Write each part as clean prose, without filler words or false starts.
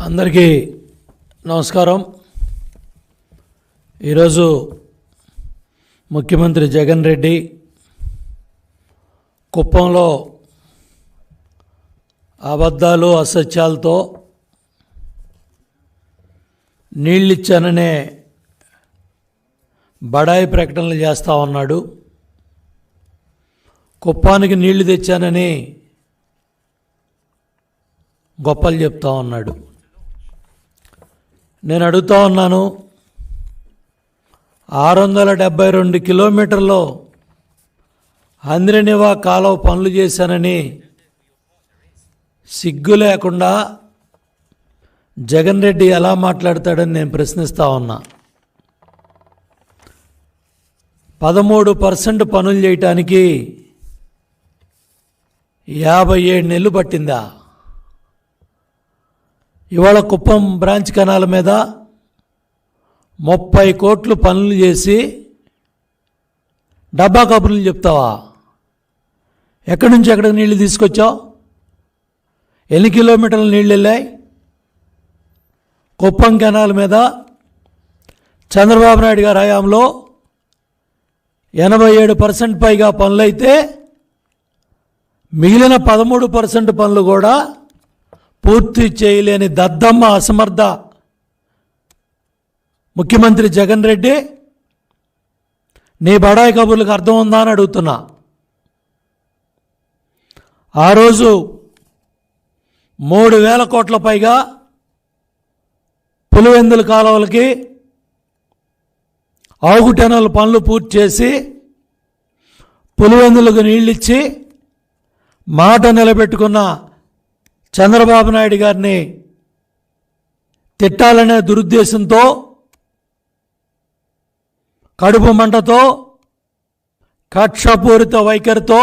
అందరికీ నమస్కారం. ఈరోజు ముఖ్యమంత్రి జగన్ రెడ్డి కుప్పంలో అబద్ధాలు అసత్యాలతో నీళ్ళిచ్చాననే బడాయి ప్రకటనలు చేస్తూ ఉన్నాడు. కుప్పానికి నీళ్లు తెచ్చానని గొప్పలు చెప్తా ఉన్నాడు. నేను అడుగుతా ఉన్నాను, 672 కిలోమీటర్లు హంద్రినివా కాలువ పనులు చేశానని సిగ్గు లేకుండా జగన్ రెడ్డి ఎలా మాట్లాడతాడని నేను ప్రశ్నిస్తా ఉన్నా. 13% పనులు చేయటానికి 57 నెలలు పట్టిందా? ఇవాళ కుప్పం బ్రాంచ్ కెనాల్ మీద 30 కోట్లు పనులు చేసి డబ్బా కబుర్లు చెప్తావా? ఎక్కడి నుంచి ఎక్కడికి నీళ్లు తీసుకొచ్చావు? ఎన్ని కిలోమీటర్ల నీళ్ళు వెళ్ళాయి? కుప్పం కెనాల్ మీద చంద్రబాబు నాయుడు గారి హయాంలో 87% పైగా పనులైతే మిగిలిన 13% పనులు కూడా పూర్తి చేయలేని దద్దమ్మ అసమర్థ ముఖ్యమంత్రి జగన్ రెడ్డి, నీ బడాయి కబుర్లకు అర్థం ఉందా అని అడుగుతున్నా. ఆ రోజు 3,000 కోట్ల పైగా పులివెందుల కాలువలకి ఆగుటెనల పనులు పూర్తి చేసి పులివెందులకు నీళ్ళిచ్చి మాట నిలబెట్టుకున్న చంద్రబాబు నాయుడు గారిని తిట్టాలనే దురుద్దేశంతో, కడుపు మంటతో, కక్షపూరిత వైఖరితో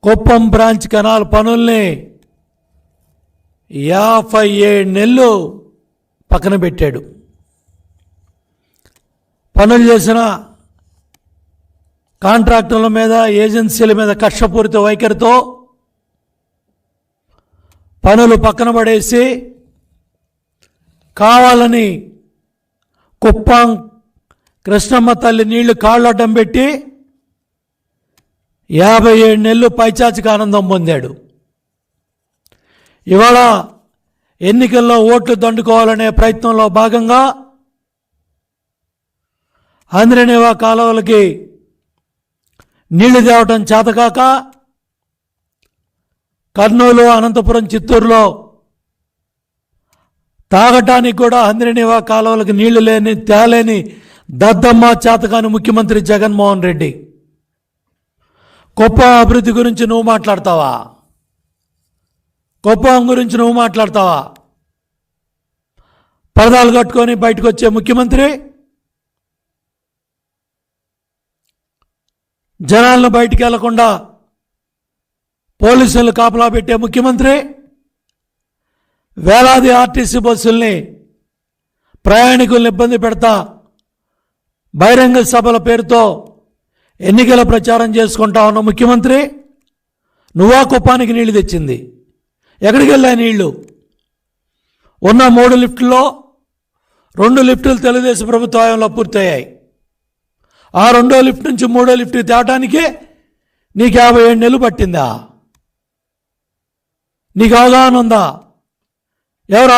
కుప్పం బ్రాంచ్ కెనాల్ పనుల్ని 57 నెలలు పక్కన పెట్టాడు. పనులు చేసిన కాంట్రాక్టర్ల మీద, ఏజెన్సీల మీద కక్షపూరిత వైఖరితో పనులు పక్కన పడేసి కావాలని కుప్పం కృష్ణమ్మ తల్లి నీళ్లు కాళ్ళడ్డం పెట్టి 57 నెలలు పైచాచిక ఆనందం పొందాడు. ఇవాళ ఎన్నికల్లో ఓట్లు దండుకోవాలనే ప్రయత్నంలో భాగంగా హంద్రినివా కాలువలకి నీళ్లు తేవటం చేతకాక కర్నూలు, అనంతపురం, చిత్తూరులో తాగటానికి కూడా హంద్రినివా కాలువలకు నీళ్లు తేలేని దద్దమ్మ చేతకాని ముఖ్యమంత్రి జగన్మోహన్ రెడ్డి. కుప్పం అభివృద్ధి గురించి నువ్వు మాట్లాడతావా? కుప్పం గురించి నువ్వు మాట్లాడతావా? పరదాలు కట్టుకొని బయటకు వచ్చే ముఖ్యమంత్రి, జనాలను బయటికి వెళ్లకుండా పోలీసులు కాపలా పెట్టే ముఖ్యమంత్రి, వేలాది ఆర్టీసీ బస్సుల్ని ప్రయాణికులను ఇబ్బంది పెడతా బహిరంగ సభల పేరుతో ఎన్నికల ప్రచారం చేసుకుంటా ఉన్న ముఖ్యమంత్రి, నువ్వా కుప్పానికి నీళ్లు తెచ్చింది? ఎక్కడికి వెళ్ళాయి నీళ్లు? ఉన్న 3 లిఫ్టుల్లో 2 లిఫ్టులు తెలుగుదేశం ప్రభుత్వ హయాంలో పూర్తయ్యాయి. ఆ 2వ లిఫ్ట్ నుంచి 3వ లిఫ్ట్ తేవటానికి నీకు 57 నెలలు పట్టిందా? నీకు అవగాహన ఉందా? ఎవరు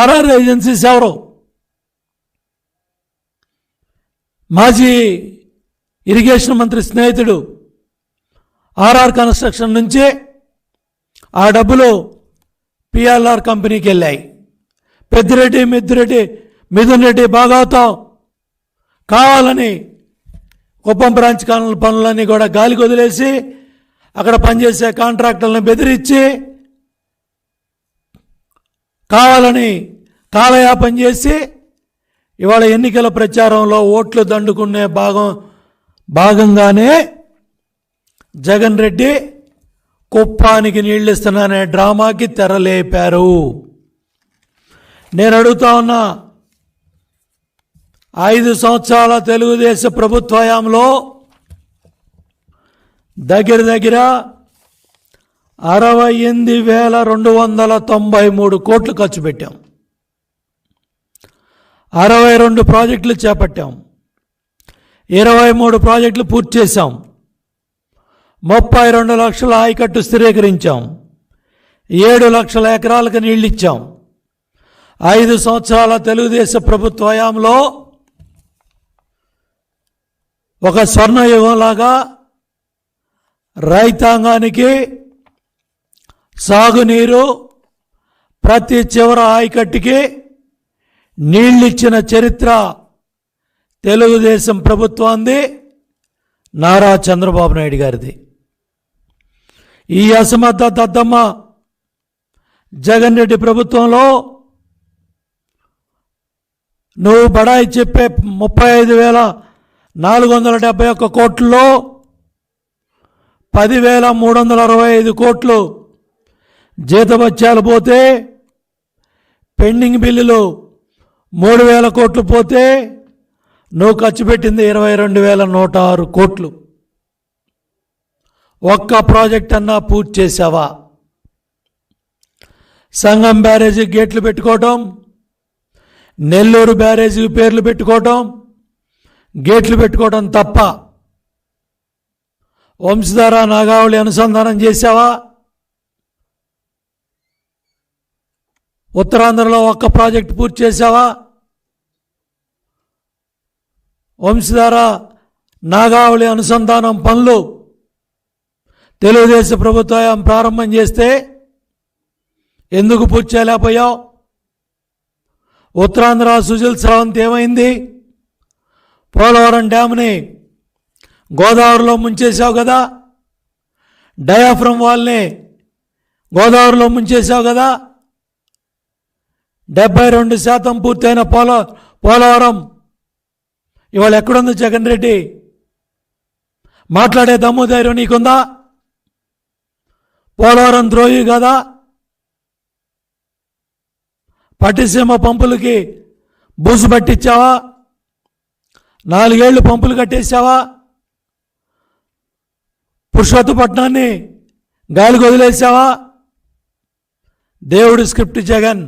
ఆర్ఆర్ ఏజెన్సీస్ ఎవరు? మాజీ ఇరిగేషన్ మంత్రి స్నేహితుడు ఆర్ఆర్ కన్స్ట్రక్షన్ నుంచి ఆ డబ్బులు పిఎల్ఆర్ కంపెనీకి వెళ్ళాయి. పెద్దిరెడ్డి, మిథున్ రెడ్డి భాగవతం కావాలని కుప్పం బ్రాంచ్ కెనాల్ పనులన్నీ కూడా గాలికి వదిలేసి అక్కడ పనిచేసే కాంట్రాక్టర్లను బెదిరించి కావాలని కాలయాపన చేసి ఇవాళ ఎన్నికల ప్రచారంలో ఓట్లు దండుకునే భాగంగానే జగన్ రెడ్డి కుప్పానికి నీళ్ళు ఇస్తున్నానే డ్రామాకి తెరలేపారు. నేను అడుగుతా ఉన్నా, 5 సంవత్సరాల తెలుగుదేశం ప్రభుత్వ హయాంలో దగ్గర 68,293 కోట్లు ఖర్చు పెట్టాం. 62 ప్రాజెక్టులు చేపట్టాం. 23 ప్రాజెక్టులు పూర్తి చేశాం. 32 లక్షల ఆయకట్టు స్థిరీకరించాం. 7 లక్షల ఎకరాలకు నీళ్ళు ఇచ్చాం. 5 సంవత్సరాల తెలుగుదేశం ప్రభుత్వ హయాంలో ఒక స్వర్ణయుగంలాగా రైతాంగానికి సాగునీరు, ప్రతి చివర ఆయకట్టుకి నీళ్ళిచ్చిన చరిత్ర తెలుగుదేశం ప్రభుత్వాన్ని, నారా చంద్రబాబు నాయుడు గారిది. ఈ అసమర్థ దద్దమ్మ జగన్ రెడ్డి ప్రభుత్వంలో నువ్వు బడాయి చెప్పే 35,471 కోట్లలో 10,365 కోట్లు జీతభత్యాలు పోతే, పెండింగ్ బిల్లులు 3,000 కోట్లు పోతే నువ్వు ఖర్చు పెట్టింది 22,106 కోట్లు. ఒక్క ప్రాజెక్ట్ అన్నా పూర్తి చేశావా? సంగం బ్యారేజీ గేట్లు పెట్టుకోవటం, నెల్లూరు బ్యారేజీ పేర్లు పెట్టుకోవటం, గేట్లు పెట్టుకోవటం తప్ప వంశధార నాగావళి అనుసంధానం చేశావా? ఉత్తరాంధ్రలో ఒక్క ప్రాజెక్టు పూర్తి చేశావా? వంశధార నాగావళి అనుసంధానం పనులు తెలుగుదేశం ప్రభుత్వం ప్రారంభం చేస్తే ఎందుకు పూర్తి చేయలేకపోయావు? ఉత్తరాంధ్ర సుజల్ స్రవంతి ఏమైంది? పోలవరం డ్యామ్ని గోదావరిలో ముంచేశావు కదా, డయాఫ్రమ్ వాల్ని గోదావరిలో ముంచేశావు కదా. 72% పూర్తయిన పోలవరం ఇవాళ ఎక్కడుంది జగన్ రెడ్డి? మాట్లాడే దమ్ము ధైర్యం నీకుందా? పోలవరం ద్రోహి కదా? పట్టిసీమ పంపులకి బూజు పట్టించావా? 4 ఏళ్ళు పంపులు కట్టేశావా? పురుషోత్తపట్నాన్ని గాలికి వదిలేసావా? దేవుడి స్క్రిప్ట్ జగన్.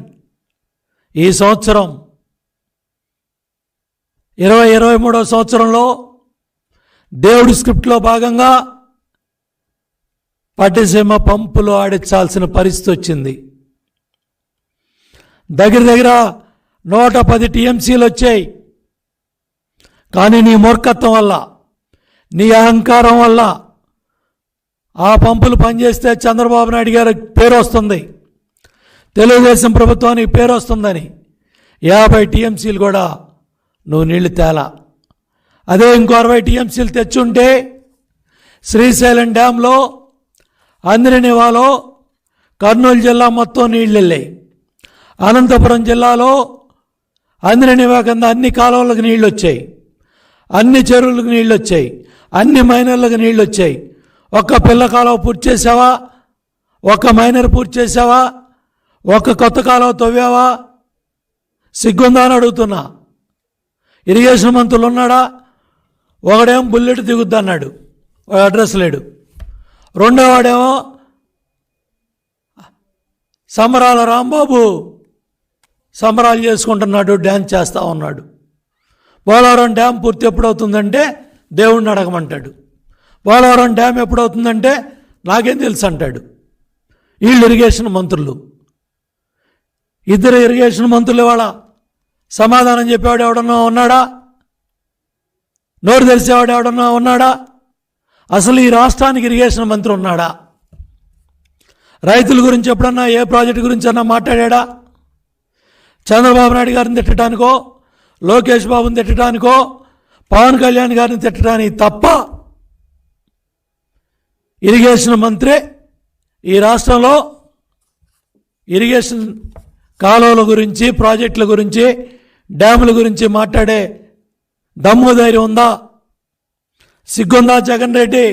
ఈ సంవత్సరం 2023వ సంవత్సరంలో దేవుడి స్క్రిప్ట్లో భాగంగా పట్టిసీమ పంపులు ఆడించాల్సిన పరిస్థితి వచ్చింది. దగ్గర 110 టీఎంసీలు వచ్చాయి. కానీ నీ మూర్ఖత్వం వల్ల, నీ అహంకారం వల్ల ఆ పంపులు పనిచేస్తే చంద్రబాబు నాయుడు గారి పేరు వస్తుంది, తెలుగుదేశం ప్రభుత్వానికి పేరు వస్తుందని 50 టీఎంసీలు కూడా నువ్వు నీళ్లు తేలా. అదే ఇంకో 60 టీఎంసీలు తెచ్చుంటే శ్రీశైలం డ్యాంలో, అంద్రినివాలో, కర్నూలు జిల్లా మొత్తం నీళ్ళు వెళ్ళాయి. అనంతపురం జిల్లాలో అంద్రినివా కింద అన్ని కాలువలకు నీళ్ళు వచ్చాయి, అన్ని చెరువులకు నీళ్ళు వచ్చాయి, అన్ని మైనర్లకు నీళ్ళు వచ్చాయి. ఒక్క పిల్ల కాలువ పూర్తి చేసావా? ఒక్క మైనర్ పూర్తి చేసావా? ఒక్క కొత్త కాలువ తవ్వావా? సిగ్గుందా అని అడుగుతున్నా. ఇరిగేషన్ మంత్రులు ఉన్నాడా? ఒకడేమో బుల్లెట్ దిగుద్ది అన్నాడు, అడ్రస్ లేడు. రెండో వాడేమో సమరాల రాంబాబు సంబరాలు చేసుకుంటున్నాడు, డ్యాన్స్ చేస్తూ ఉన్నాడు. పోలవరం డ్యామ్ పూర్తి ఎప్పుడవుతుందంటే దేవుడిని అడగమంటాడు. పోలవరం డ్యామ్ ఎప్పుడవుతుందంటే నాకేం తెలుసు అంటాడు. వీళ్ళు ఇరిగేషన్ మంత్రులు, ఇద్దరు ఇరిగేషన్ మంత్రులు వాళ్ళ సమాధానం చెప్పేవాడు ఎవడన్నా ఉన్నాడా? నోరు తెలిసేవాడు ఎవడన్నా ఉన్నాడా? అసలు ఈ రాష్ట్రానికి ఇరిగేషన్ మంత్రి ఉన్నాడా? రైతుల గురించి ఎప్పుడన్నా ఏ ప్రాజెక్టు గురించి అన్నా మాట్లాడా? చంద్రబాబు నాయుడు గారిని తిట్టడానికో, లోకేష్ బాబుని తిట్టడానికో, పవన్ కళ్యాణ్ గారిని తిట్టడానికి తప్ప ఇరిగేషన్ మంత్రి ఈ రాష్ట్రంలో ఇరిగేషన్ కాలువల గురించి, ప్రాజెక్టుల గురించి, డ్యాముల గురించి మాట్లాడే దమ్ము ధైర్యం ఉందా? సిగ్గుందా జగన్ రెడ్డి?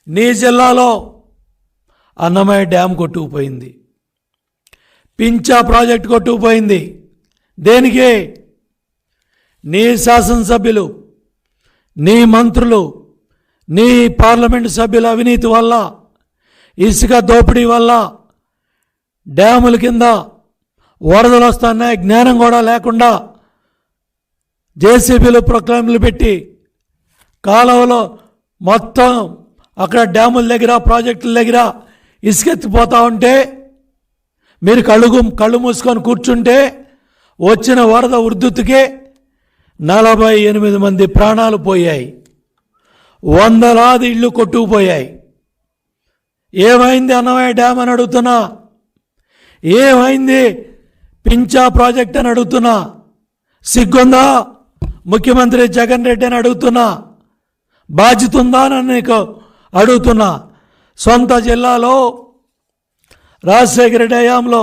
నీ జిల్లాలో అన్నమయ్య డ్యామ్ కొట్టుకుపోయింది, పించా ప్రాజెక్టు కొట్టుకుపోయింది. దేనికి? నీ శాసనసభ్యులు, నీ మంత్రులు, నీ పార్లమెంటు సభ్యుల అవినీతి వల్ల ఇసుక దోపిడీ వల్ల డ్యాముల కింద వరదలు వస్తున్నాయి, జ్ఞానం కూడా లేకుండా జేసీబీలు ప్రొక్లైమ్లు పెట్టి కాలువలో మొత్తం అక్కడ డ్యాముల దగ్గర ప్రాజెక్టుల దగ్గర ఇసుకెత్తిపోతూ ఉంటే మీరు కళ్ళు మూసుకొని కూర్చుంటే వచ్చిన వరద ఉధృతికి 48 మంది ప్రాణాలు పోయాయి, వందలాది ఇళ్ళు కొట్టుకుపోయాయి. ఏమైంది అన్నమయ్య డ్యామ్ అని అడుగుతున్నా, ఏమైంది పింఛా ప్రాజెక్ట్ అని అడుగుతున్నా, సిగ్గుందా ముఖ్యమంత్రి జగన్ రెడ్డి అని అడుగుతున్నా, బాధ్యత ఉందా అని నీకు అడుగుతున్నా. సొంత జిల్లాలో రాజశేఖర రెడ్డి హయాంలో,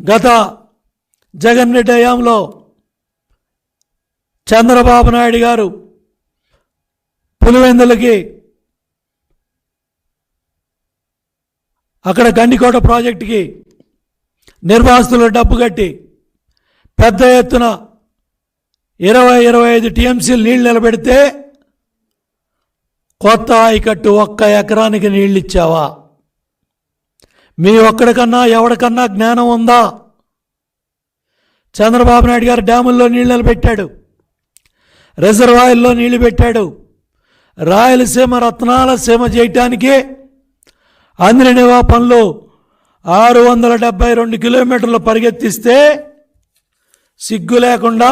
గత జగన్ రెడ్డి హయాంలో చంద్రబాబు నాయుడు గారు పులివెందులకి అక్కడ గండికోట ప్రాజెక్టుకి నిర్వాసితులు డబ్బు కట్టి పెద్ద ఎత్తున 20-25 టీఎంసీలు నీళ్లు నిలబెడితే కొత్త ఆయకట్టు 1 ఎకరానికి నీళ్ళు ఇచ్చావా? మీ ఒక్కడికన్నా ఎవడికన్నా జ్ఞానం ఉందా? చంద్రబాబు నాయుడు గారు డ్యాముల్లో నీళ్ళు నిలబెట్టాడు, రిజర్వాయర్లో నీళ్లు పెట్టాడు. రాయలసీమ రత్నాల సీమ చేయటానికి అందినవా పనులు 672 కిలోమీటర్లు పరిగెత్తిస్తే సిగ్గు లేకుండా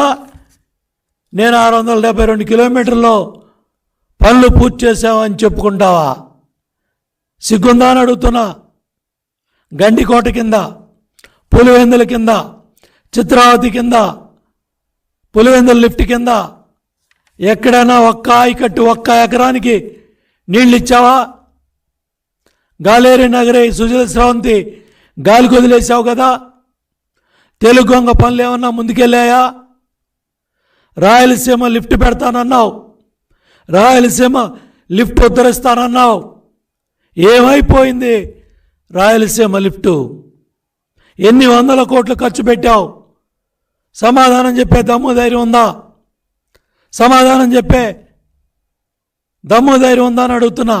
నేను 672 కిలోమీటర్లో పనులు పూర్తి చేసామని చెప్పుకుంటావా? సిగ్గుందా అని అడుగుతున్నా. గండికోట కింద, పులివెందుల కింద, చిత్రావతి కింద, పులివెందుల లిఫ్ట్ కింద ఎక్కడైనా 1 ఆయకట్టు 1 ఎకరానికి నీళ్ళు ఇచ్చావా? గాలేరి నగరి సుజల స్రవంతి గాలికి వదిలేసావు కదా. తెలుగొంగ పనులు ఏమన్నా ముందుకెళ్ళాయా? రాయలసీమ లిఫ్ట్ పెడతానన్నావు, రాయలసీమ లిఫ్ట్ ఉద్ధరిస్తానన్నావు. ఏమైపోయింది రాయలసీమ లిఫ్టు? ఎన్ని వందల కోట్లు ఖర్చు పెట్టావు? సమాధానం చెప్పే దమ్ము ధైర్యం ఉందా? సమాధానం చెప్పే దమ్ము ధైర్యం ఉందా అని అడుగుతున్నా.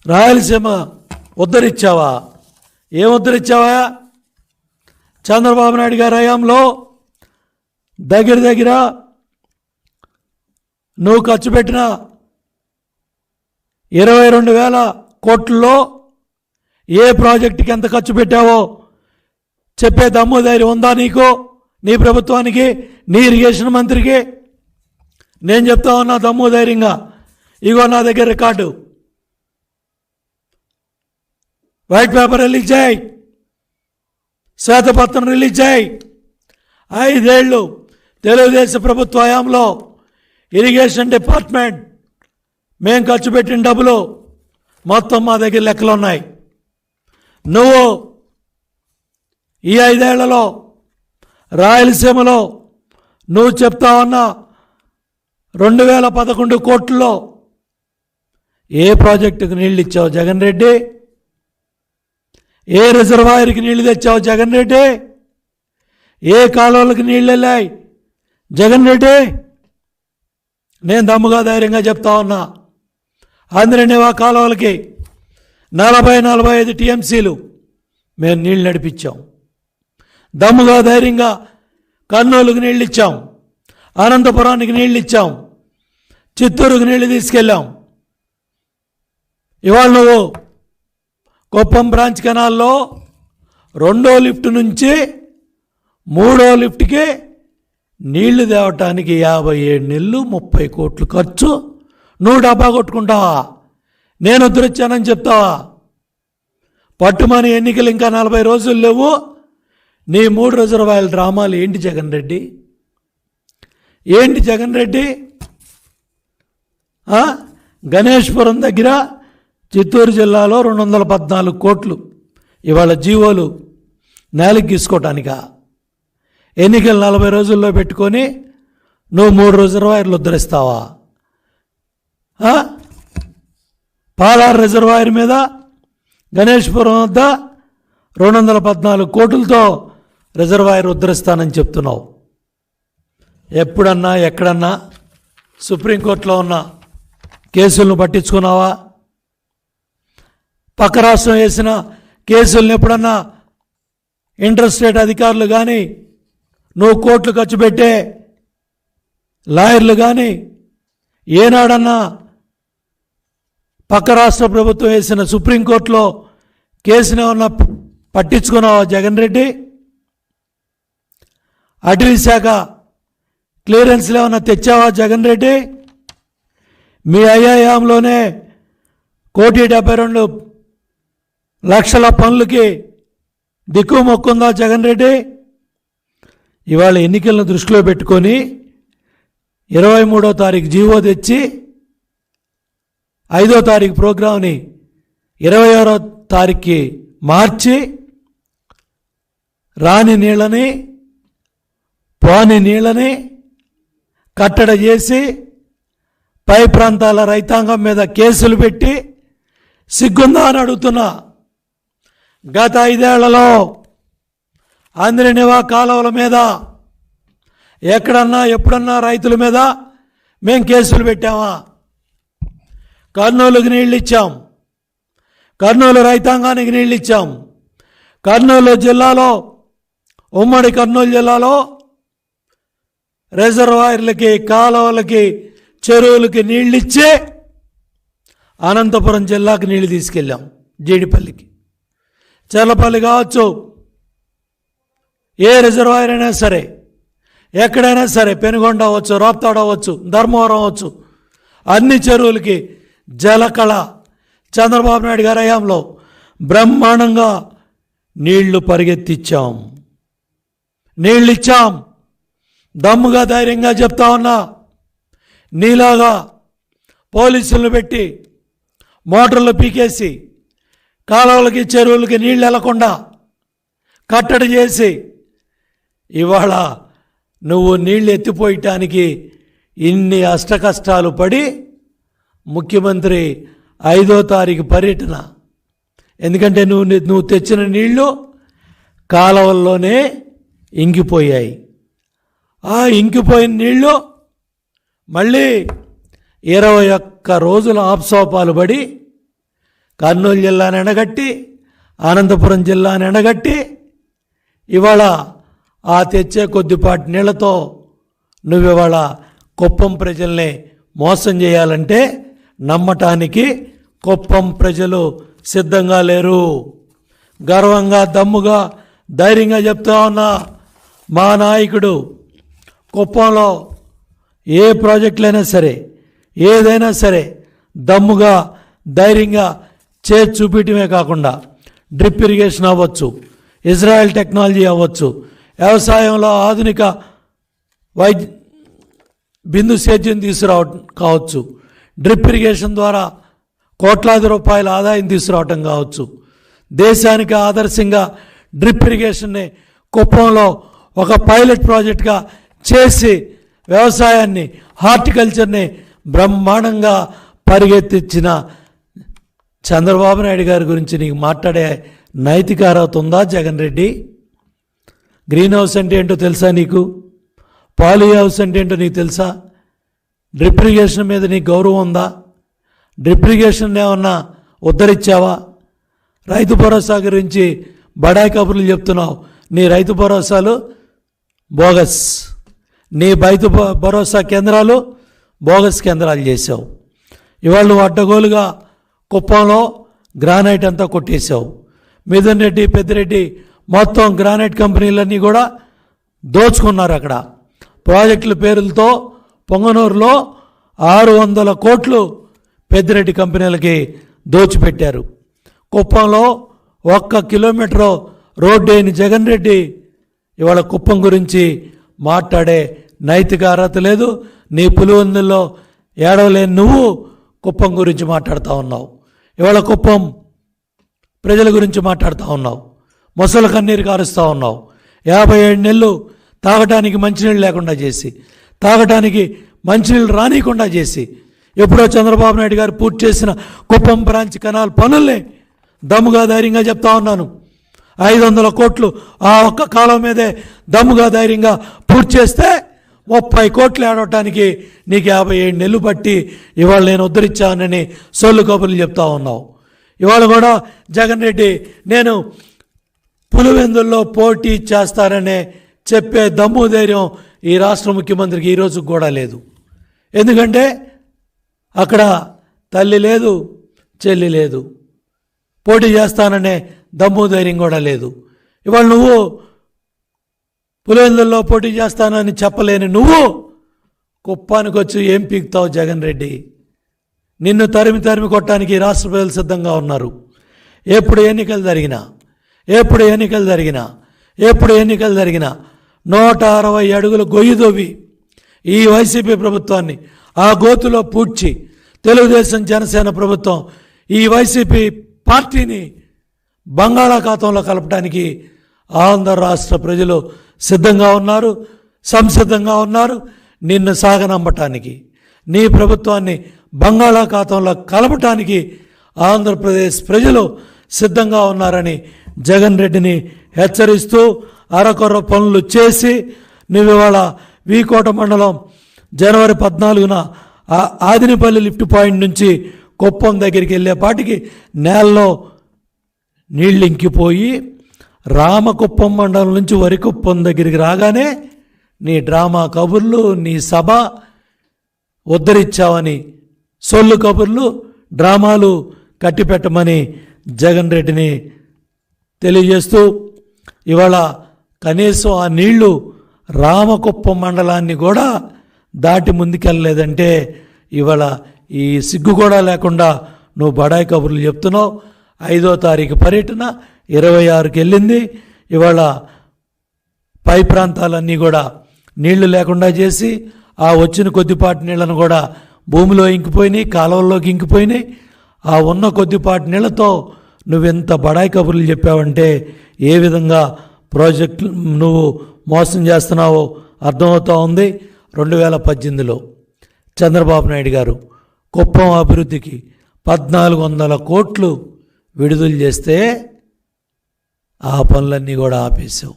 రాయలసీమ ఉద్ధరించావా? ఏం ఉద్ధరించావా? చంద్రబాబు నాయుడు గారి హయాంలో దగ్గర నువ్వు ఖర్చు పెట్టిన 22,000 కోట్లలో ఏ ప్రాజెక్టుకి ఎంత ఖర్చు పెట్టావో చెప్పే దమ్ము ధైర్యం ఉందా నీకు, నీ ప్రభుత్వానికి, నీ ఇరిగేషన్ మంత్రికి? నేను చెప్తా ఉన్నా దమ్ము ధైర్యంగా, ఇగో నా దగ్గర రికార్డు, వైట్ పేపర్ రిలీజ్ చేయి, శ్వేతపత్రం రిలీజ్ చేయి. 5 ఏళ్ళు తెలుగుదేశం ప్రభుత్వ హయాంలో ఇరిగేషన్ డిపార్ట్మెంట్ మేము ఖర్చు పెట్టిన డబ్బులు మొత్తం మా దగ్గర లెక్కలు ఉన్నాయి. నువ్వు ఈ 5 ఏళ్లలో రాయలసీమలో నువ్వు చెప్తా ఉన్న 2011 కోట్లలో ఏ ప్రాజెక్టుకు నీళ్ళు ఇచ్చావు జగన్ రెడ్డి? ఏ రిజర్వాయర్కి నీళ్లు తెచ్చావు జగన్ రెడ్డి? ఏ కాలువలకు నీళ్ళు వెళ్ళాయి జగన్ రెడ్డి? నేను దమ్ముగా ధైర్యంగా చెప్తా ఉన్నా, ఆంధ్రనేవా కాలువలకి 40-45 టీఎంసీలు మేము నీళ్ళు నడిపించాం. దమ్ముగా ధైర్యంగా కర్నూలుకు నీళ్ళు ఇచ్చాం, అనంతపురానికి నీళ్ళు ఇచ్చాం, చిత్తూరుకు నీళ్లు తీసుకెళ్ళాం. ఇవాళ నువ్వు కుప్పం బ్రాంచ్ కెనాల్లో 2వ లిఫ్ట్ నుంచి 3వ లిఫ్ట్కి నీళ్లు తేవటానికి 57 నెలలు 30 కోట్లు ఖర్చు. నువ్వు డబ్బా కొట్టుకుంటావా? నేను ఉద్ధరించానని చెప్తావా? పట్టుమని ఎన్నికలు ఇంకా 40 రోజులు లేవు. నీ 3 రిజర్వాయర్ల డ్రామాలు ఏంటి జగన్ రెడ్డి? ఏంటి జగన్ రెడ్డి? గణేష్పురం దగ్గర చిత్తూరు జిల్లాలో 214 కోట్లు ఇవాళ జీవోలు నేలకి గీసుకోవటానికా? ఎన్నికలు 40 రోజుల్లో పెట్టుకొని నువ్వు 3 రిజర్వాయర్లు ఉద్ధరిస్తావా? పాలార్ రిజర్వాయర్ మీద గణేష్పురం వద్ద 214 కోట్లతో రిజర్వాయర్ ఉద్ధరిస్తానని చెప్తున్నావు. ఎప్పుడన్నా ఎక్కడన్నా సుప్రీంకోర్టులో ఉన్న కేసులను పట్టించుకున్నావా? పక్క రాష్ట్రం వేసిన కేసులను ఎప్పుడన్నా ఇంటర్స్టేట్ అధికారులు కానీ నువ్వు కోట్లు ఖర్చు పెట్టే లాయర్లు కానీ ఏనాడన్నా పక్క రాష్ట్ర ప్రభుత్వం వేసిన సుప్రీంకోర్టులో కేసును ఏమన్నా పట్టించుకున్నావా జగన్ రెడ్డి? అటవీ శాఖ క్లియరెన్స్లు ఏమన్నా తెచ్చావా జగన్ రెడ్డి? మీ ఐఐఎంలోనే 1,72,00,000 పనులకి దిక్కు మొక్కుందా జగన్ రెడ్డి? ఇవాళ ఎన్నికలను దృష్టిలో పెట్టుకొని 23వ తారీఖు జీవో తెచ్చి 5వ తారీఖు ప్రోగ్రాంని 26వ తారీఖుకి మార్చి రాని నీళ్ళని పోని నీళ్ళని కట్టడ చేసి పై ప్రాంతాల రైతాంగం మీద కేసులు పెట్టి సిగ్గుందా అని అడుగుతున్నా. గత 5 ఏళ్లలో ఆంధ్రనివా కాలువల మీద ఎక్కడన్నా ఎప్పుడన్నా రైతుల మీద మేం కేసులు పెట్టామా? కర్నూలుకి నీళ్ళు ఇచ్చాం, కర్నూలు రైతాంగానికి నీళ్ళు ఇచ్చాం. కర్నూలు జిల్లాలో, ఉమ్మడి కర్నూలు జిల్లాలో రిజర్వాయర్లకి, కాలువలకి, చెరువులకి నీళ్ళు ఇచ్చే అనంతపురం జిల్లాకి నీళ్లు తీసుకెళ్ళాం. జీడిపల్లికి, చర్లపల్లి కావచ్చు, ఏ రిజర్వాయర్ అయినా సరే, ఎక్కడైనా సరే, పెనుగొండ అవ్వచ్చు, రాప్తాడు అవ్వచ్చు, ధర్మవరం అవ్వచ్చు, అన్ని చెరువులకి జలకళ చంద్రబాబు నాయుడు గారి హయాంలో బ్రహ్మాండంగా నీళ్లు పరిగెత్తిచ్చాం, నీళ్ళు ఇచ్చాం. దమ్ముగా ధైర్యంగా చెప్తా ఉన్నా, నీలాగా పోలీసులను పెట్టి మోటార్లు పీకేసి కాలువలకి చెరువులకి నీళ్ళు వెళ్లకుండా కట్టడి చేసి ఇవాళ నువ్వు నీళ్ళు ఎత్తిపోయటానికి ఇన్ని అష్టకష్టాలు పడి ముఖ్యమంత్రి 5వ తారీఖు పర్యటన. ఎందుకంటే నువ్వు తెచ్చిన నీళ్లు కాలువల్లోనే ఇంకిపోయాయి. ఆ ఇంకిపోయిన నీళ్లు మళ్ళీ 21 రోజుల ఆప్సోపాలు పడి కర్నూలు జిల్లాని ఎండగట్టి, అనంతపురం జిల్లాని ఎండగట్టి ఇవాళ ఆ తెచ్చే కొద్దిపాటి నీళ్లతో నువ్వివాళ కుప్పం ప్రజల్ని మోసం చేయాలంటే నమ్మటానికి కుప్పం ప్రజలు సిద్ధంగా లేరు. గర్వంగా, దమ్ముగా, ధైర్యంగా చెప్తా ఉన్నా, మా నాయకుడు కుప్పంలో ఏ ప్రాజెక్టులైనా సరే, ఏదైనా సరే దమ్ముగా, ధైర్యంగా చేసి చూపించడమే కాకుండా డ్రిప్ ఇరిగేషన్ అవ్వచ్చు, ఇజ్రాయెల్ టెక్నాలజీ అవ్వచ్చు, వ్యవసాయంలో ఆధునిక బిందు సేద్యం తీసుకురావటం కావచ్చు, డ్రిప్ ఇరిగేషన్ ద్వారా కోట్లాది రూపాయల ఆదాయం తీసుకురావటం కావచ్చు, దేశానికి ఆదర్శంగా డ్రిప్ ఇరిగేషన్ని కుప్పంలో ఒక పైలట్ ప్రాజెక్ట్గా చేసి వ్యవసాయాన్ని, హార్టికల్చర్ని బ్రహ్మాండంగా పరిగెత్తించిన చంద్రబాబు నాయుడు గారి గురించి నీకు మాట్లాడే నైతిక అర్హత ఉందా జగన్ రెడ్డి? గ్రీన్ హౌస్ అంటే ఏంటో తెలుసా నీకు? పాలీ హౌస్ అంటే ఏంటో నీకు తెలుసా? డ్రిప్ ఇరిగేషన్ మీద నీకు గౌరవం ఉందా? డ్రిప్ ఇరిగేషన్ ఏమన్నా ఉద్ధరించావా? రైతు భరోసా గురించి బడాయి కబుర్లు చెప్తున్నావు. నీ రైతు భరోసాలు బోగస్, నీ రైతు భరోసా కేంద్రాలు బోగస్ కేంద్రాలు చేసావు. ఇవాళ నువ్వు అడ్డగోలుగా కుప్పంలో గ్రానైట్ అంతా కొట్టేశావు. మిథున్ రెడ్డి, పెద్దిరెడ్డి మొత్తం గ్రానైట్ కంపెనీలన్నీ కూడా దోచుకున్నారు. అక్కడ ప్రాజెక్టుల పేర్లతో పొంగనూరులో 600 కోట్లు పెద్దిరెడ్డి కంపెనీలకి దోచిపెట్టారు. కుప్పంలో 1 కిలోమీటరు రోడ్డు అయిన జగన్ రెడ్డి ఇవాళ కుప్పం గురించి మాట్లాడే నైతిక అర్హత లేదు. నీ పులివెందుల్లో ఏడవలేని నువ్వు కుప్పం గురించి మాట్లాడుతూ ఉన్నావు. ఇవాళ కుప్పం ప్రజల గురించి మాట్లాడుతూ ఉన్నావు. మొసలు కన్నీరు కారుస్తూ ఉన్నావు. 57 నెలలు తాగటానికి మంచినీళ్ళు లేకుండా చేసి, తాగటానికి మంచినీళ్ళు రానియకుండా చేసి, ఎప్పుడో చంద్రబాబు నాయుడు గారు పూర్తి చేసిన కుప్పం బ్రాంచ్ కెనాల్ పనుల్ని దమ్ముగా, ధైర్యంగా చెప్తా ఉన్నాను. 500 కోట్లు ఆ ఒక్క కాలం మీదే దమ్ముగా, ధైర్యంగా పూర్తి చేస్తే 30 కోట్లు ఏడవటానికి నీకు 57 నెలలు బట్టి ఇవాళ నేను ఉద్ధరించానని సొల్లు కబుర్లు చెప్తా ఉన్నావు. ఇవాళ కూడా జగన్ రెడ్డి నేను పులివెందుల్లో పోటీ చేస్తాననే చెప్పే దమ్ము ధైర్యం ఈ రాష్ట్ర ముఖ్యమంత్రికి ఈరోజు కూడా లేదు. ఎందుకంటే అక్కడ తల్లి లేదు, చెల్లి లేదు, పోటీ చేస్తాననే దమ్ము ధైర్యం కూడా లేదు. ఇవాళ నువ్వు పులివెందుల్లో పోటీ చేస్తానని చెప్పలేని నువ్వు కుప్పానికి వచ్చి ఏం పీకుతావు జగన్ రెడ్డి? నిన్ను తరిమి కొట్టడానికి రాష్ట్ర ప్రజలు సిద్ధంగా ఉన్నారు. ఎప్పుడు ఎన్నికలు జరిగినా 160 అడుగులు గొయ్యి దొవ్వి ఈ వైసీపీ ప్రభుత్వాన్ని ఆ గోతులో పూడ్చి తెలుగుదేశం జనసేన ప్రభుత్వం ఈ వైసీపీ పార్టీని బంగాళాఖాతంలో కలపడానికి ఆంధ్ర రాష్ట్ర ప్రజలు సిద్ధంగా ఉన్నారు, సంసిద్ధంగా ఉన్నారు. నిన్ను సాగనంపటానికి, నీ ప్రభుత్వాన్ని బంగాళాఖాతంలో కలపటానికి ఆంధ్రప్రదేశ్ ప్రజలు సిద్ధంగా ఉన్నారని జగన్ రెడ్డిని హెచ్చరిస్తూ అరకొర పనులు చేసి నువ్వు ఇవాళ వీకోట మండలం జనవరి 14న ఆదినిపల్లి లిఫ్ట్ పాయింట్ నుంచి కుప్పం దగ్గరికి వెళ్ళేపాటికి నేలలో నీళ్ళు ఇంకిపోయి రామకుప్పం మండలం నుంచి వరికుప్పం దగ్గరికి రాగానే నీ డ్రామా కబుర్లు, నీ సభ ఉద్ధరించావని సొల్లు కబుర్లు, డ్రామాలు కట్టిపెట్టమని జగన్ రెడ్డిని తెలియజేస్తూ ఇవాళ కనీసం ఆ నీళ్లు రామకుప్పం మండలాన్ని కూడా దాటి ముందుకెళ్ళలేదంటే ఇవాళ ఈ సిగ్గు కూడా లేకుండా నువ్వు బడాయి కబుర్లు చెప్తున్నావు. 5వ తారీఖు పర్యటన 26కి వెళ్ళింది. ఇవాళ పై ప్రాంతాలన్నీ కూడా నీళ్లు లేకుండా చేసి ఆ వచ్చిన కొద్దిపాటి నీళ్లను కూడా భూమిలో ఇంకిపోయినాయి, కాలువల్లోకి ఇంకిపోయినాయి. ఆ ఉన్న కొద్దిపాటి నీళ్లతో నువ్వెంత బడాయి కబుర్లు చెప్పావంటే ఏ విధంగా ప్రాజెక్టు నువ్వు మోసం చేస్తున్నావో అర్థమవుతూ ఉంది. 2018లో చంద్రబాబు నాయుడు గారు కుప్పం అభివృద్ధికి 1400 కోట్లు విడుదల చేస్తే ఆ పనులన్నీ కూడా ఆపేశావు.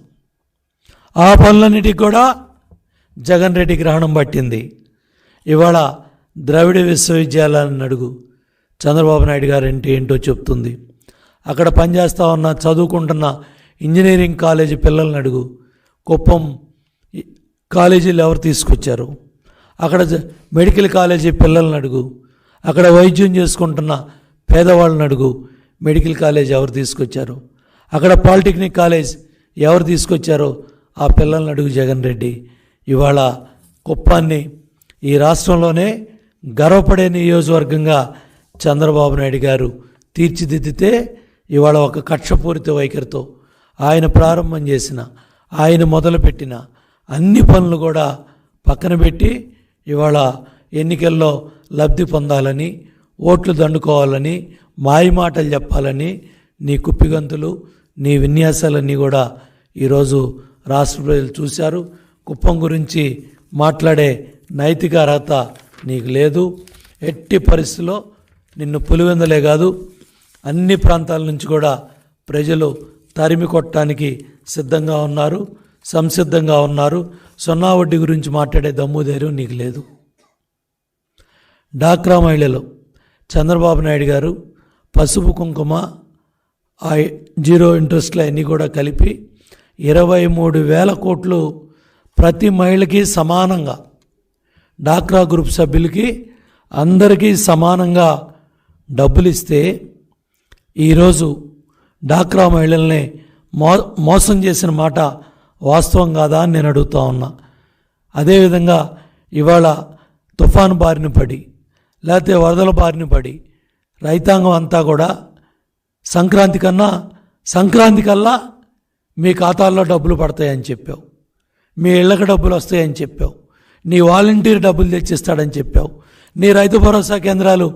ఆ పనులన్నిటికి కూడా జగన్ రెడ్డి గ్రహణం పట్టింది. ఇవాళ ద్రవిడ విశ్వవిద్యాలయాన్ని అడుగు, చంద్రబాబు నాయుడు గారు అంటే ఏంటో చెప్తుంది. అక్కడ పనిచేస్తూ ఉన్న చదువుకుంటున్న ఇంజనీరింగ్ కాలేజీ పిల్లల్ని అడుగు, కుప్పం కాలేజీలు ఎవరు తీసుకొచ్చారు? అక్కడ మెడికల్ కాలేజీ పిల్లల్ని అడుగు, అక్కడ వైద్యం చేసుకుంటున్న పేదవాళ్ళని అడుగు, మెడికల్ కాలేజ్ ఎవరు తీసుకొచ్చారు? అక్కడ పాలిటెక్నిక్ కాలేజ్ ఎవరు తీసుకొచ్చారో ఆ పిల్లల్ని అడుగు జగన్ రెడ్డి. ఇవాళ కుప్పాన్ని ఈ రాష్ట్రంలోనే గర్వపడే నియోజకవర్గంగా చంద్రబాబు నాయుడు గారు తీర్చిదిద్దితే ఇవాళ ఒక కక్షపూరిత వైఖరితో ఆయన ప్రారంభం చేసిన, ఆయన మొదలుపెట్టిన అన్ని పనులు కూడా పక్కన పెట్టి ఇవాళ ఎన్నికల్లో లబ్ధి పొందాలని, ఓట్లు దండుకోవాలని, మాయమాటలు చెప్పాలని నీ కుప్పిగంతులు, నీ విన్యాసాలన్నీ కూడా ఈరోజు రాష్ట్ర ప్రజలు చూశారు. కుప్పం గురించి మాట్లాడే నైతిక అర్హత నీకు లేదు. ఎట్టి పరిస్థితిలో నిన్ను పులివెందులే కాదు అన్ని ప్రాంతాల నుంచి కూడా ప్రజలు తరిమి కొట్టడానికి సిద్ధంగా ఉన్నారు, సంసిద్ధంగా ఉన్నారు. సున్నా వడ్డీ గురించి మాట్లాడే దమ్ము ధైర్యం నీకు లేదు. డాక్రా మహిళలు చంద్రబాబు నాయుడు గారు పసుపు కుంకుమ జీరో ఇంట్రెస్ట్లు అన్నీ కూడా కలిపి 23,000 కోట్లు ప్రతి మహిళకి సమానంగా, డాక్రా గ్రూప్ సభ్యులకి అందరికీ సమానంగా డబ్బులు ఇస్తే ఈరోజు డాక్రా మహిళల్ని మోసం చేసిన మాట వాస్తవం కాదా అని నేను అడుగుతా ఉన్నా. అదేవిధంగా ఇవాళ తుఫాను బారిన పడి లేకపోతే వరదల బారిన పడి రైతాంగం అంతా కూడా సంక్రాంతి కల్లా మీ ఖాతాల్లో డబ్బులు పడతాయని చెప్పావు, మీ ఇళ్ళకి డబ్బులు వస్తాయని చెప్పావు, నీ వాలంటీర్ డబ్బులు తెచ్చిస్తాడని చెప్పావు, నీ రైతు భరోసా కేంద్రాలు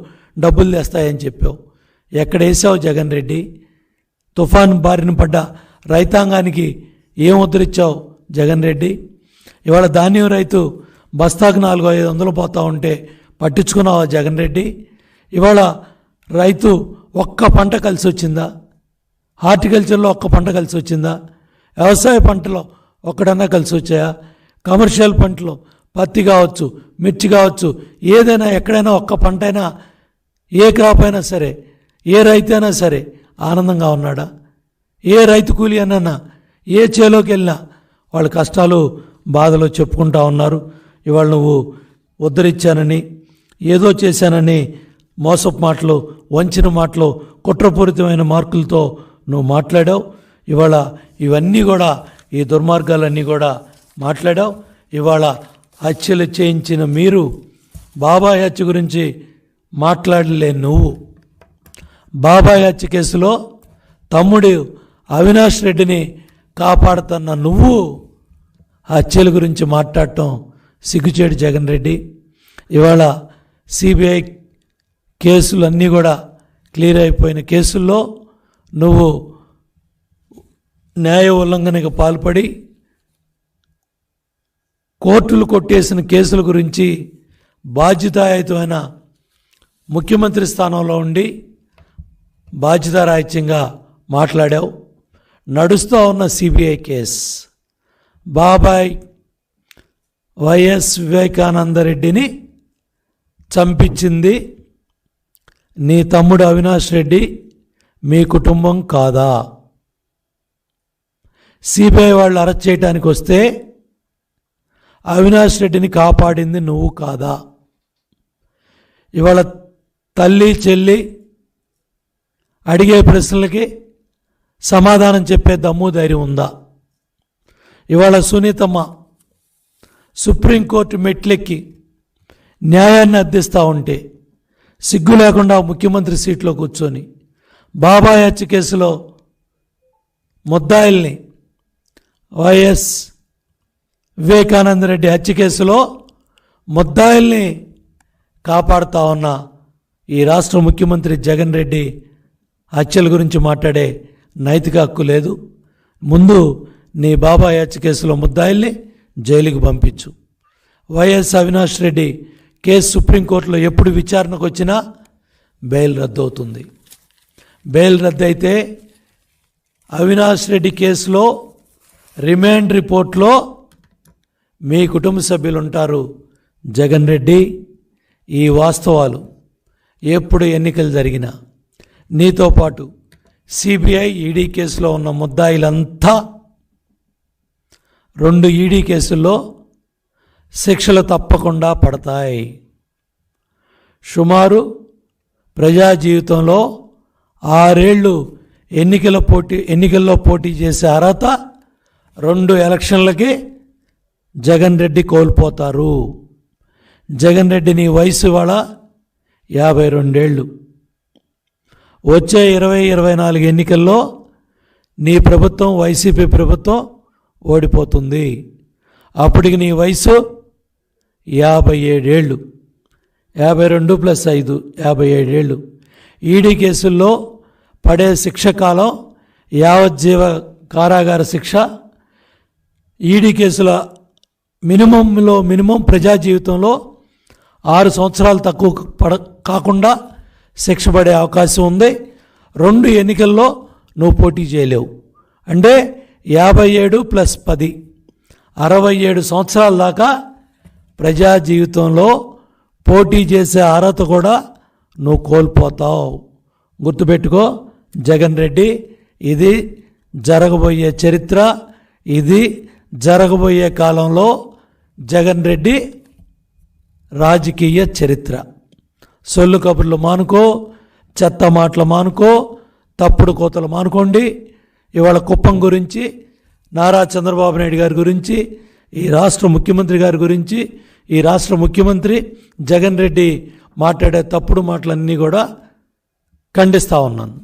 డబ్బులు తెస్తాయని చెప్పావు. ఎక్కడ వేసావు జగన్ రెడ్డి? తుఫాను బారిన పడ్డ రైతాంగానికి ఏం ఉద్ధరించావు జగన్ రెడ్డి? ఇవాళ ధాన్యం రైతు బస్తాకు 400-500 పోతూ ఉంటే పట్టించుకున్నావా జగన్ రెడ్డి? ఇవాళ రైతు ఒక్క పంట కలిసి వచ్చిందా? హార్టికల్చర్లో ఒక్క పంట కలిసి వచ్చిందా? వ్యవసాయ పంటలో ఒక్కడన్నా కలిసి వచ్చాయా? కమర్షియల్ పంటలో పత్తి కావచ్చు, మిర్చి కావచ్చు, ఏదైనా ఎక్కడైనా ఒక్క పంట అయినా, ఏ క్రాప్ అయినా సరే ఏ రైతైనా సరే ఆనందంగా ఉన్నాడా? ఏ రైతు కూలి అన్నా ఏ చేలోకి వెళ్ళినా వాళ్ళ కష్టాలు బాధలు చెప్పుకుంటా ఉన్నారు. ఇవాళ నువ్వు ఉద్ధరించానని, ఏదో చేశానని మోసపు మాటలు, వంచిన మాటలు, కుట్రపూరితమైన మార్కులతో నువ్వు మాట్లాడావు. ఇవాళ ఇవన్నీ కూడా, ఈ దుర్మార్గాలన్నీ కూడా మాట్లాడావు. ఇవాళ హత్యలు చేయించిన మీరు బాబాయ్ హత్య గురించి మాట్లాడలే. నువ్వు బాబాయ్ హత్య కేసులో తమ్ముడు అవినాష్ రెడ్డిని కాపాడుతున్న నువ్వు హత్యల గురించి మాట్లాడటం సిగ్గుచేటు జగన్ రెడ్డి. ఇవాళ సిబిఐ కేసులన్నీ కూడా క్లియర్ అయిపోయిన కేసుల్లో నువ్వు న్యాయ ఉల్లంఘనకు పాల్పడి కోర్టులు కొట్టేసిన కేసుల గురించి బాధ్యతాయుతమైన ముఖ్యమంత్రి స్థానంలో ఉండి బాధ్యతారాహిత్యంగా మాట్లాడావు. నడుస్తూ ఉన్న సిబిఐ కేసు బాబాయ్ వైఎస్ వివేకానందరెడ్డిని చంపించింది నీ తమ్ముడు అవినాష్ రెడ్డి, మీ కుటుంబం కాదా? సిబిఐ వాళ్ళు అరెస్ట్ చేయడానికి వస్తే అవినాష్ రెడ్డిని కాపాడింది నువ్వు కాదా? ఇవాళ తల్లి చెల్లి అడిగే ప్రశ్నలకి సమాధానం చెప్పే దమ్ము ధైర్యం ఉందా? ఇవాళ సునీతమ్మ సుప్రీంకోర్టు మెట్లెక్కి న్యాయాన్ని అర్థిస్తూ ఉంటే సిగ్గు లేకుండా ముఖ్యమంత్రి సీట్లో కూర్చొని బాబాయ్ హత్య కేసులో ముద్దాయిల్ని, వైఎస్ వివేకానందరెడ్డి హత్య కేసులో ముద్దాయిల్ని కాపాడుతా ఉన్న ఈ రాష్ట్ర ముఖ్యమంత్రి జగన్ రెడ్డి హత్యల గురించి మాట్లాడే నైతిక హక్కు లేదు. ముందు నీ బాబాయ్ హత్య కేసులో ముద్దాయిల్ని జైలుకి పంపించు. వైఎస్ అవినాష్ రెడ్డి కేసు సుప్రీంకోర్టులో ఎప్పుడు విచారణకు వచ్చినా బెయిల్ రద్దు అవుతుంది. బెయిల్ రద్దు అయితే అవినాష్ రెడ్డి కేసులో రిమాండ్ రిపోర్ట్లో మీ కుటుంబ సభ్యులు ఉంటారు. జగన్ రెడ్డి, ఈ వాస్తవాలు ఎప్పుడు ఎన్నికలు జరిగినా నీతో పాటు సిబిఐ ఈడీ కేసులో ఉన్న ముద్దాయిలంతా 2 ఈడీ కేసుల్లో శిక్షలు తప్పకుండా పడతాయి. సుమారు ప్రజా జీవితంలో 6 ఏళ్ళు ఎన్నికల్లో పోటీ చేసే అర్హత 2 ఎలక్షన్లకి జగన్ రెడ్డి కోల్పోతారు. జగన్ రెడ్డి నీ వయసు వాళ్ళ 52 ఏళ్ళు. వచ్చే 2024 ఎన్నికల్లో నీ ప్రభుత్వం, వైసీపీ ప్రభుత్వం ఓడిపోతుంది. అప్పటికి నీ వయసు 57 ఏళ్ళు. 52 + 5 57 ఏళ్ళు. ఈడీ కేసుల్లో పడే శిక్ష కాలం యావజ్జీవ కారాగార శిక్ష. ఈడీ కేసుల మినిమం ప్రజా జీవితంలో 6 సంవత్సరాలు తక్కువ కాకుండా శిక్ష పడే అవకాశం ఉంది. 2 ఎన్నికల్లో నువ్వు పోటీ చేయలేవు. అంటే 57 + 10 67 సంవత్సరాల దాకా ప్రజా జీవితంలో పోటీ చేసే అర్హత కూడా నువ్వు కోల్పోతావు. గుర్తుపెట్టుకో జగన్ రెడ్డి, ఇది జరగబోయే చరిత్ర. ఇది జరగబోయే కాలంలో జగన్ రెడ్డి రాజకీయ చరిత్ర. సొల్లు కబుర్లు మానుకో, చెత్త మాటలు మానుకో, తప్పుడు కోతలు మానుకోండి. ఇవాళ కుప్పం గురించి, నారా చంద్రబాబు నాయుడు గారి గురించి, ఈ రాష్ట్ర ముఖ్యమంత్రి గారి గురించి, ఈ రాష్ట్ర ముఖ్యమంత్రి జగన్ రెడ్డి మాట్లాడే తప్పుడు మాటలన్నీ కూడా ఖండిస్తూ ఉన్నాను.